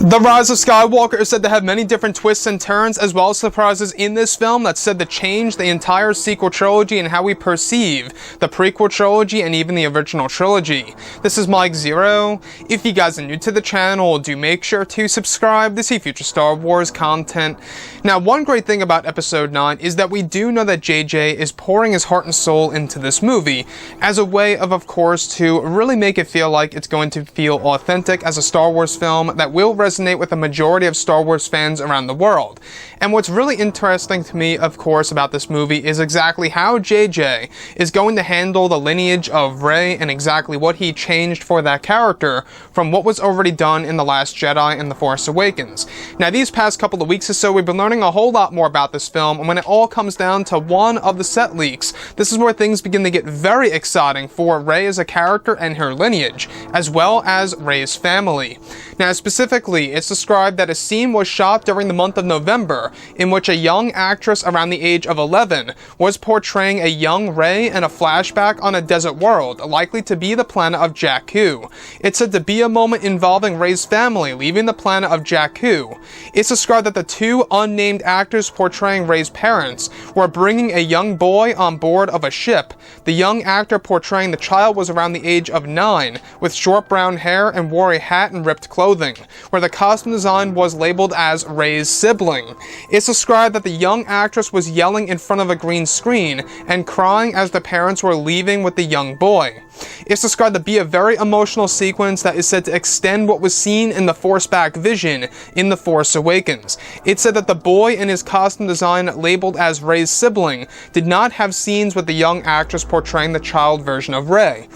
The Rise of Skywalker is said to have many different twists and turns, as well as surprises in this film that's said to change the entire sequel trilogy and how we perceive the prequel trilogy and even the original trilogy. This is Mike Zero. If you guys are new to the channel, do make sure to subscribe to see future Star Wars content. Now, one great thing about Episode 9 is that we do know that JJ is pouring his heart and soul into this movie as a way of course, to really make it feel like it's going to feel authentic as a Star Wars film that will resonate with the majority of Star Wars fans around the world. And what's really interesting to me, of course, about this movie is exactly how JJ is going to handle the lineage of Rey and exactly what he changed for that character from what was already done in The Last Jedi and The Force Awakens. Now, these past couple of weeks or so, we've been learning a whole lot more about this film, and when it all comes down to one of the set leaks, this is where things begin to get very exciting for Rey as a character and her lineage, as well as Rey's family. Now, specifically, it's described that a scene was shot during the month of November in which a young actress around the age of 11 was portraying a young Rey in a flashback on a desert world, likely to be the planet of Jakku. It's said to be a moment involving Rey's family leaving the planet of Jakku. It's described that the two unnamed actors portraying Rey's parents were bringing a young boy on board of a ship. The young actor portraying the child was around the age of 9, with short brown hair and wore a hat and ripped clothing, where the costume design was labeled as Rey's sibling. It's described that the young actress was yelling in front of a green screen and crying as the parents were leaving with the young boy. It's described to be a very emotional sequence that is said to extend what was seen in the Force-back vision in The Force Awakens. It's said that the boy in his costume design labeled as Rey's sibling did not have scenes with the young actress portraying the child version of Rey.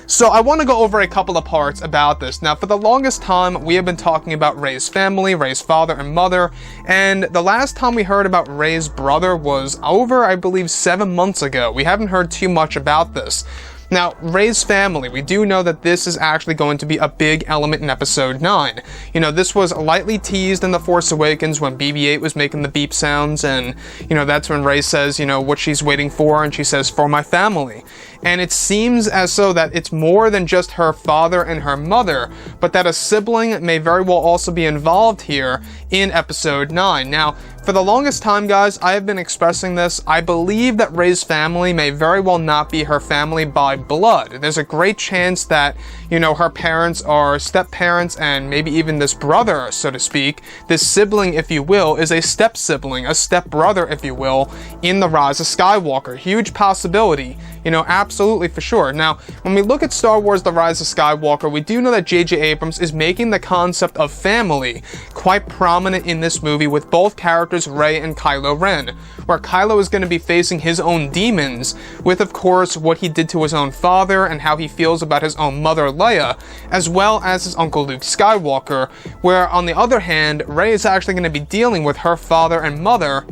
So I want to go over a couple of parts about this. Now, for the longest time, we have been talking about Rey's family, Rey's father and mother, and the last time we heard about Rey's brother was over, I believe, 7 months ago. We haven't heard too much about this. Now, Rey's family, we do know that this is actually going to be a big element in Episode 9. You know, this was lightly teased in The Force Awakens when BB-8 was making the beep sounds, and, you know, that's when Rey says, you know, what she's waiting for, and she says, for my family. And it seems as though that it's more than just her father and her mother, but that a sibling may very well also be involved here in Episode 9. Now, for the longest time, guys, I have been expressing this. I believe that Rey's family may very well not be her family by blood. There's a great chance that, you know, her parents are step-parents and maybe even this brother, so to speak, this sibling, if you will, is a step-sibling, a step-brother, if you will, in The Rise of Skywalker. Huge possibility, you know, absolutely for sure. Now, when we look at Star Wars The Rise of Skywalker, we do know that J.J. Abrams is making the concept of family quite prominent in this movie with both characters, Rey and Kylo Ren, where Kylo is going to be facing his own demons with, of course, what he did to his own father and how he feels about his own mother, Leia, as well as his uncle Luke Skywalker, where, on the other hand, Rey is actually going to be dealing with her father and mother,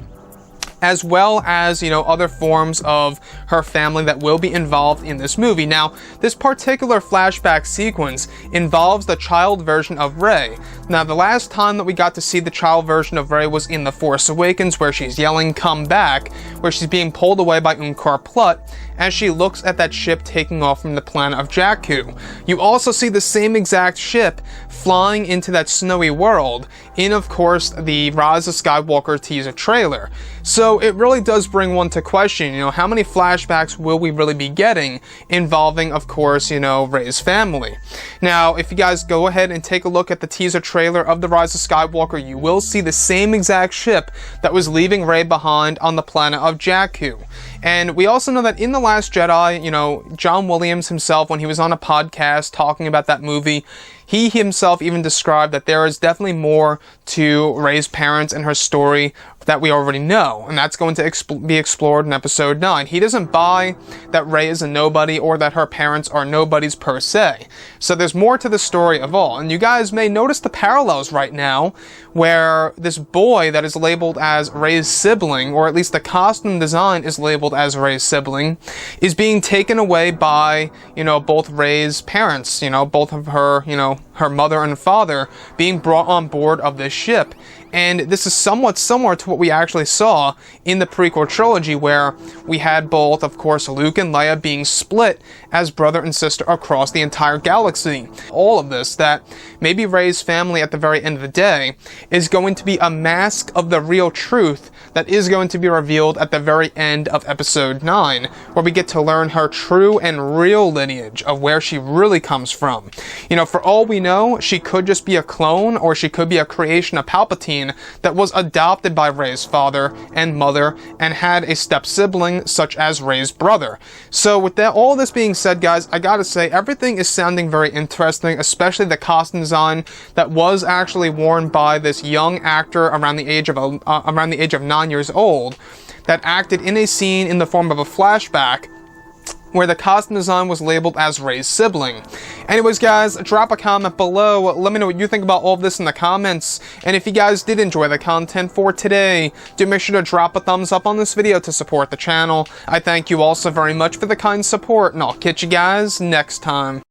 as well as, you know, other forms of her family that will be involved in this movie. Now, this particular flashback sequence involves the child version of Rey. Now, the last time that we got to see the child version of Rey was in The Force Awakens, where she's yelling, "Come back," where she's being pulled away by Unkar Plutt as she looks at that ship taking off from the planet of Jakku. You also see the same exact ship flying into that snowy world in, of course, the Rise of Skywalker teaser trailer. So it really does bring one to question, you know, how many flashbacks will we really be getting involving, of course, you know, Rey's family? Now, if you guys go ahead and take a look at the teaser trailer of The Rise of Skywalker, you will see the same exact ship that was leaving Rey behind on the planet of Jakku. And we also know that in The Last Jedi, you know, John Williams himself, when he was on a podcast talking about that movie, he himself even described that there is definitely more to Rey's parents and her story that we already know, and that's going to be explored in Episode 9. He doesn't buy that Rey is a nobody or that her parents are nobodies per se. So there's more to the story of all. And you guys may notice the parallels right now where this boy that is labeled as Rey's sibling, or at least the costume design is labeled as Rey's sibling, is being taken away by, you know, both Rey's parents, you know, both of her, you know, her mother and father being brought on board of this ship. And this is somewhat similar to what we actually saw in the prequel trilogy, where we had both, of course, Luke and Leia being split as brother and sister across the entire galaxy. All of this, that maybe Rey's family at the very end of the day is going to be a mask of the real truth that is going to be revealed at the very end of episode 9, where we get to learn her true and real lineage of where she really comes from. You know, for all we know, she could just be a clone, or she could be a creation of Palpatine that was adopted by Rey's father and mother and had a step sibling such as Rey's brother. So with that, all this being said, guys, I gotta say, everything is sounding very interesting, especially the costume design that was actually worn by this young actor around the age of 9 years old, that acted in a scene in the form of a flashback where the costume design was labeled as Rey's sibling. Anyways, guys, drop a comment below. Let me know what you think about all of this in the comments. And if you guys did enjoy the content for today, do make sure to drop a thumbs up on this video to support the channel. I thank you all so very much for the kind support, and I'll catch you guys next time.